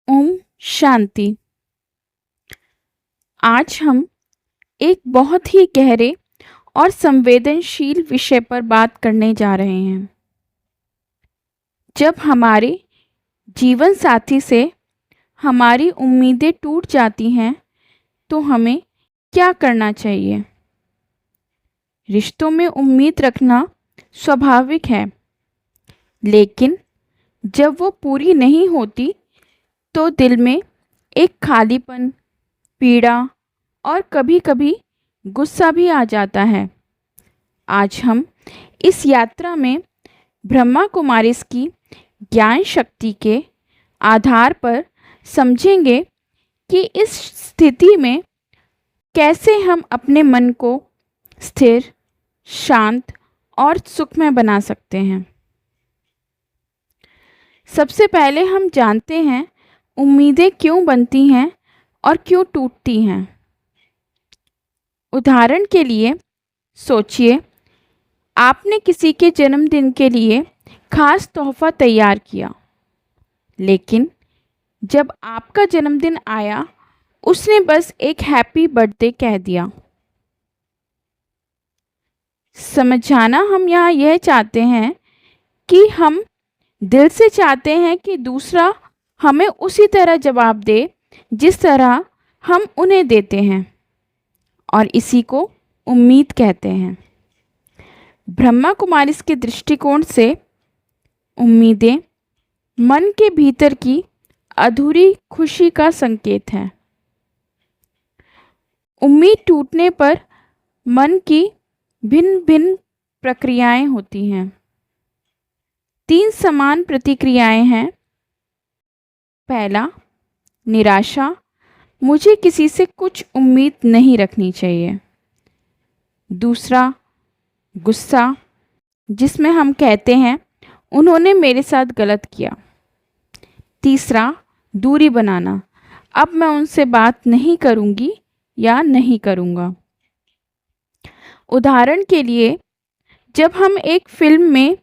ओम शांति। आज हम एक बहुत ही गहरे और संवेदनशील विषय पर बात करने जा रहे हैं। जब हमारे जीवन साथी से हमारी उम्मीदें टूट जाती हैं तो हमें क्या करना चाहिए? रिश्तों में उम्मीद रखना स्वाभाविक है, लेकिन जब वो पूरी नहीं होती तो दिल में एक खालीपन, पीड़ा और कभी-कभी गुस्सा भी आ जाता है। आज हम इस यात्रा में ब्रह्मा कुमारीज की ज्ञान शक्ति के आधार पर समझेंगे कि इस स्थिति में कैसे हम अपने मन को स्थिर, शांत और सुखमय बना सकते हैं। सबसे पहले हम जानते हैं उम्मीदें क्यों बनती हैं और क्यों टूटती हैं। उदाहरण के लिए सोचिए, आपने किसी के जन्मदिन के लिए खास तोहफा तैयार किया, लेकिन जब आपका जन्मदिन आया उसने बस एक हैप्पी बर्थडे कह दिया। समझाना हम यहाँ यह चाहते हैं कि हम दिल से चाहते हैं कि दूसरा हमें उसी तरह जवाब दे जिस तरह हम उन्हें देते हैं, और इसी को उम्मीद कहते हैं। ब्रह्मा कुमारीज के दृष्टिकोण से उम्मीदें मन के भीतर की अधूरी खुशी का संकेत है। उम्मीद टूटने पर मन की भिन्न भिन्न प्रक्रियाएं होती हैं। 3 समान प्रतिक्रियाएं हैं। पहला, निराशा, मुझे किसी से कुछ उम्मीद नहीं रखनी चाहिए। दूसरा, गुस्सा, जिसमें हम कहते हैं उन्होंने मेरे साथ गलत किया। तीसरा, दूरी बनाना, अब मैं उनसे बात नहीं करूंगी या नहीं करूंगा। उदाहरण के लिए, जब हम एक फिल्म में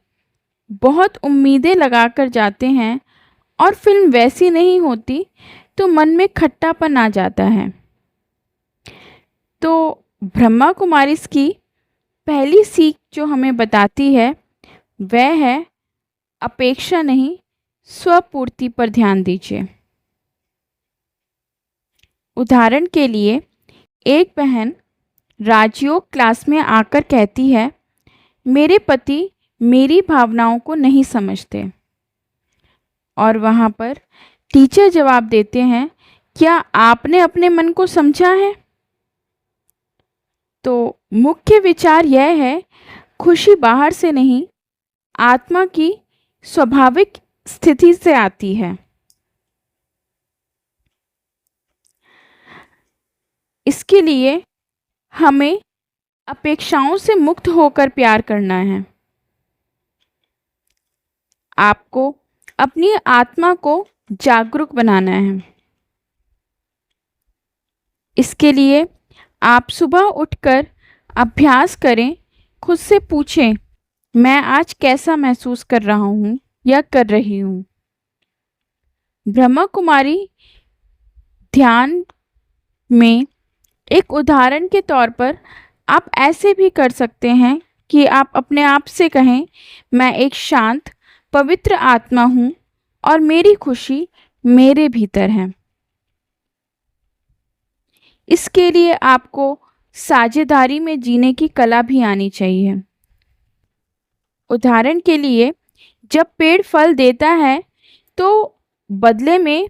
बहुत उम्मीदें लगाकर जाते हैं और फिल्म वैसी नहीं होती तो मन में खट्टापन आ जाता है। तो ब्रह्मा कुमारीज की पहली सीख जो हमें बताती है वह है, अपेक्षा नहीं, स्वपूर्ति पर ध्यान दीजिए। उदाहरण के लिए, एक बहन राजयोग क्लास में आकर कहती है, मेरे पति मेरी भावनाओं को नहीं समझते। और वहाँ पर टीचर जवाब देते हैं, क्या आपने अपने मन को समझा है? तो मुख्य विचार यह है, खुशी बाहर से नहीं, आत्मा की स्वाभाविक स्थिति से आती है। इसके लिए हमें अपेक्षाओं से मुक्त होकर प्यार करना है। आपको अपनी आत्मा को जागरूक बनाना है। इसके लिए आप सुबह उठकर अभ्यास करें, खुद से पूछें, मैं आज कैसा महसूस कर रहा हूँ या कर रही हूँ। ब्रह्मा कुमारी ध्यान में एक उदाहरण के तौर पर आप ऐसे भी कर सकते हैं कि आप अपने आप से कहें, मैं एक शांत पवित्र आत्मा हूँ और मेरी खुशी मेरे भीतर है। इसके लिए आपको साझेदारी में जीने की कला भी आनी चाहिए। उदाहरण के लिए, जब पेड़ फल देता है तो बदले में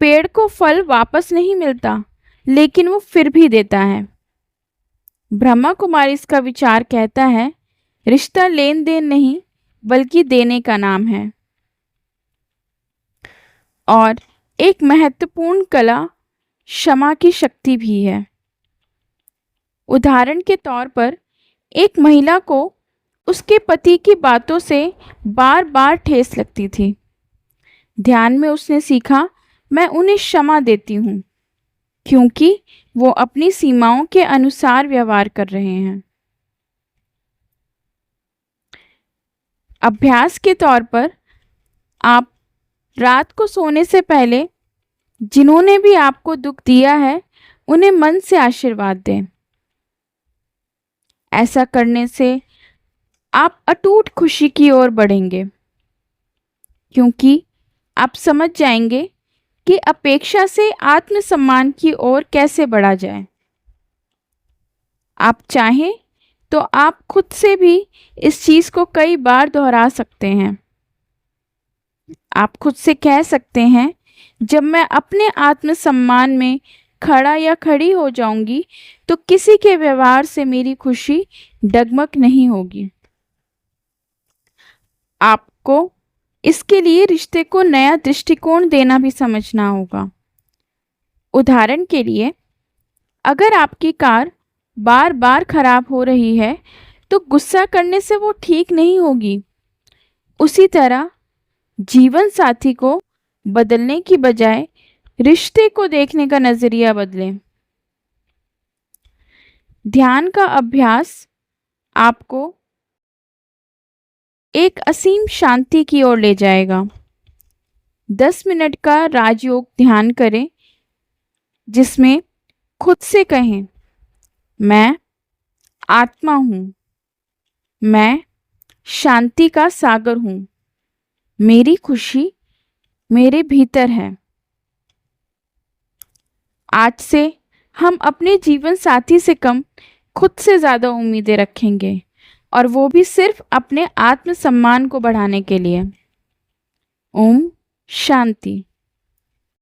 पेड़ को फल वापस नहीं मिलता, लेकिन वो फिर भी देता है। ब्रह्मा कुमारी इसका विचार कहता है, रिश्ता लेन देन नहीं बल्कि देने का नाम है। और एक महत्वपूर्ण कला क्षमा की शक्ति भी है। उदाहरण के तौर पर, एक महिला को उसके पति की बातों से बार बार ठेस लगती थी। ध्यान में उसने सीखा, मैं उन्हें क्षमा देती हूँ क्योंकि वो अपनी सीमाओं के अनुसार व्यवहार कर रहे हैं। अभ्यास के तौर पर आप रात को सोने से पहले जिन्होंने भी आपको दुख दिया है उन्हें मन से आशीर्वाद दें। ऐसा करने से आप अटूट खुशी की ओर बढ़ेंगे, क्योंकि आप समझ जाएंगे कि अपेक्षा से आत्मसम्मान की ओर कैसे बढ़ा जाए। आप चाहें तो आप खुद से भी इस चीज़ को कई बार दोहरा सकते हैं। आप खुद से कह सकते हैं, जब मैं अपने आत्मसम्मान में खड़ा या खड़ी हो जाऊंगी तो किसी के व्यवहार से मेरी खुशी डगमग नहीं होगी। आपको इसके लिए रिश्ते को नया दृष्टिकोण देना भी समझना होगा। उदाहरण के लिए, अगर आपकी कार बार बार खराब हो रही है तो गुस्सा करने से वो ठीक नहीं होगी। उसी तरह जीवन साथी को बदलने की बजाय रिश्ते को देखने का नजरिया बदलें। ध्यान का अभ्यास आपको एक असीम शांति की ओर ले जाएगा। 10 मिनट का राजयोग ध्यान करें, जिसमें खुद से कहें, मैं आत्मा हूँ, मैं शांति का सागर हूँ, मेरी खुशी मेरे भीतर है। आज से हम अपने जीवन साथी से कम खुद से ज़्यादा उम्मीदें रखेंगे, और वो भी सिर्फ अपने आत्मसम्मान को बढ़ाने के लिए। ओम शांति।